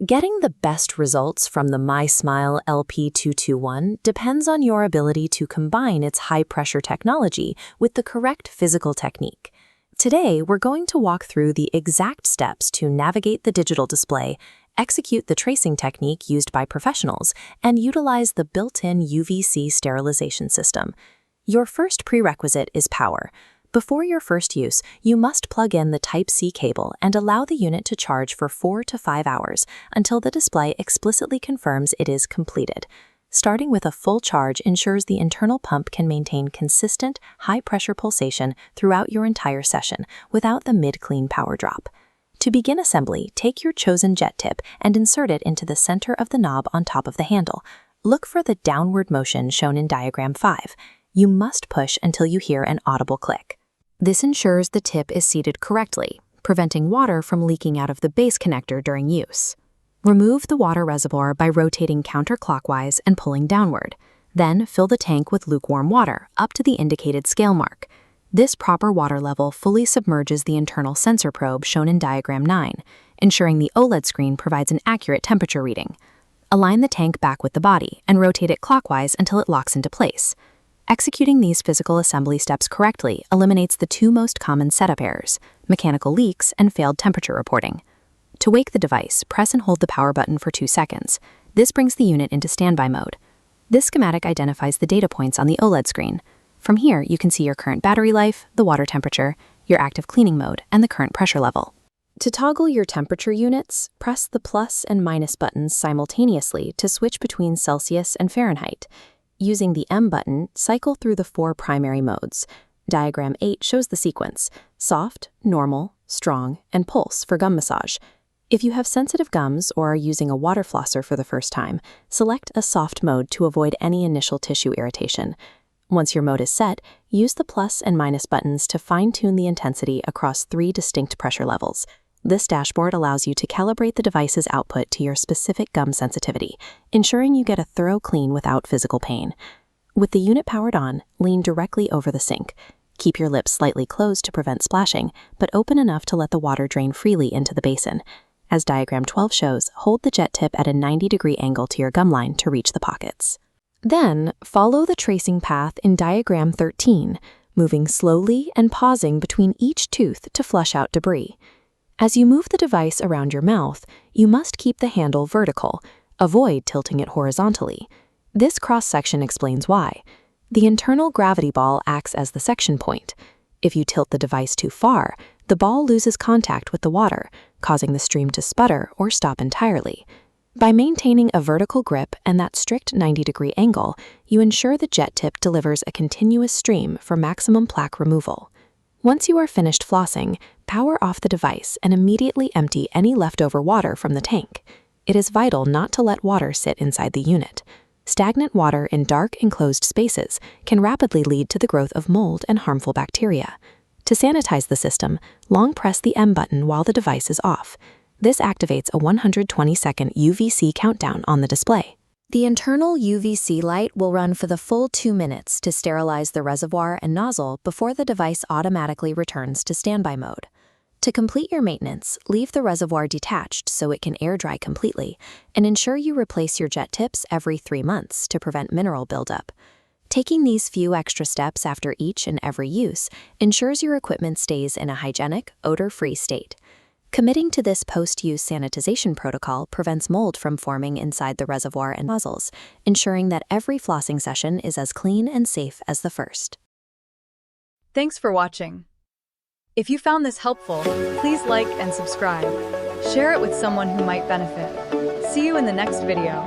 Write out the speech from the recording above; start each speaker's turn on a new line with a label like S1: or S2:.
S1: Getting the best results from the MySmile LP221 depends on your ability to combine its high-pressure technology with the correct physical technique. Today, we're going to walk through the exact steps to navigate the digital display, execute the tracing technique used by professionals, and utilize the built-in UVC sterilization system. Your first prerequisite is power. Before your first use, you must plug in the Type-C cable and allow the unit to charge for 4 to 5 hours until the display explicitly confirms it is completed. Starting with a full charge ensures the internal pump can maintain consistent, high-pressure pulsation throughout your entire session without the mid-clean power drop. To begin assembly, take your chosen jet tip and insert it into the center of the knob on top of the handle. Look for the downward motion shown in diagram 5. You must push until you hear an audible click. This ensures the tip is seated correctly, preventing water from leaking out of the base connector during use. Remove the water reservoir by rotating counterclockwise and pulling downward. Then fill the tank with lukewarm water up to the indicated scale mark. This proper water level fully submerges the internal sensor probe shown in diagram 9, ensuring the OLED screen provides an accurate temperature reading. Align the tank back with the body and rotate it clockwise until it locks into place. Executing these physical assembly steps correctly eliminates the two most common setup errors: mechanical leaks and failed temperature reporting. To wake the device, press and hold the power button for 2 seconds. This brings the unit into standby mode. This schematic identifies the data points on the OLED screen. From here, you can see your current battery life, the water temperature, your active cleaning mode, and the current pressure level. To toggle your temperature units, press the plus and minus buttons simultaneously to switch between Celsius and Fahrenheit. Using the M button, cycle through the 4 primary modes. Diagram 8 shows the sequence: soft, normal, strong, and pulse for gum massage. If you have sensitive gums or are using a water flosser for the first time, select a soft mode to avoid any initial tissue irritation. Once your mode is set, use the plus and minus buttons to fine-tune the intensity across 3 distinct pressure levels. This dashboard allows you to calibrate the device's output to your specific gum sensitivity, ensuring you get a thorough clean without physical pain. With the unit powered on, lean directly over the sink. Keep your lips slightly closed to prevent splashing, but open enough to let the water drain freely into the basin. As diagram 12 shows, hold the jet tip at a 90-degree angle to your gum line to reach the pockets. Then, follow the tracing path in diagram 13, moving slowly and pausing between each tooth to flush out debris. As you move the device around your mouth, you must keep the handle vertical. Avoid tilting it horizontally. This cross-section explains why. The internal gravity ball acts as the section point. If you tilt the device too far, the ball loses contact with the water, causing the stream to sputter or stop entirely. By maintaining a vertical grip and that strict 90-degree angle, you ensure the jet tip delivers a continuous stream for maximum plaque removal. Once you are finished flossing, power off the device and immediately empty any leftover water from the tank. It is vital not to let water sit inside the unit. Stagnant water in dark, enclosed spaces can rapidly lead to the growth of mold and harmful bacteria. To sanitize the system, long press the M button while the device is off. This activates a 120-second UVC countdown on the display. The internal UVC light will run for the full 2 minutes to sterilize the reservoir and nozzle before the device automatically returns to standby mode. To complete your maintenance, leave the reservoir detached so it can air dry completely, and ensure you replace your jet tips every 3 months to prevent mineral buildup. Taking these few extra steps after each and every use ensures your equipment stays in a hygienic, odor-free state. Committing to this post-use sanitization protocol prevents mold from forming inside the reservoir and nozzles, ensuring that every flossing session is as clean and safe as the first.
S2: Thanks for watching. If you found this helpful, please like and subscribe. Share it with someone who might benefit. See you in the next video.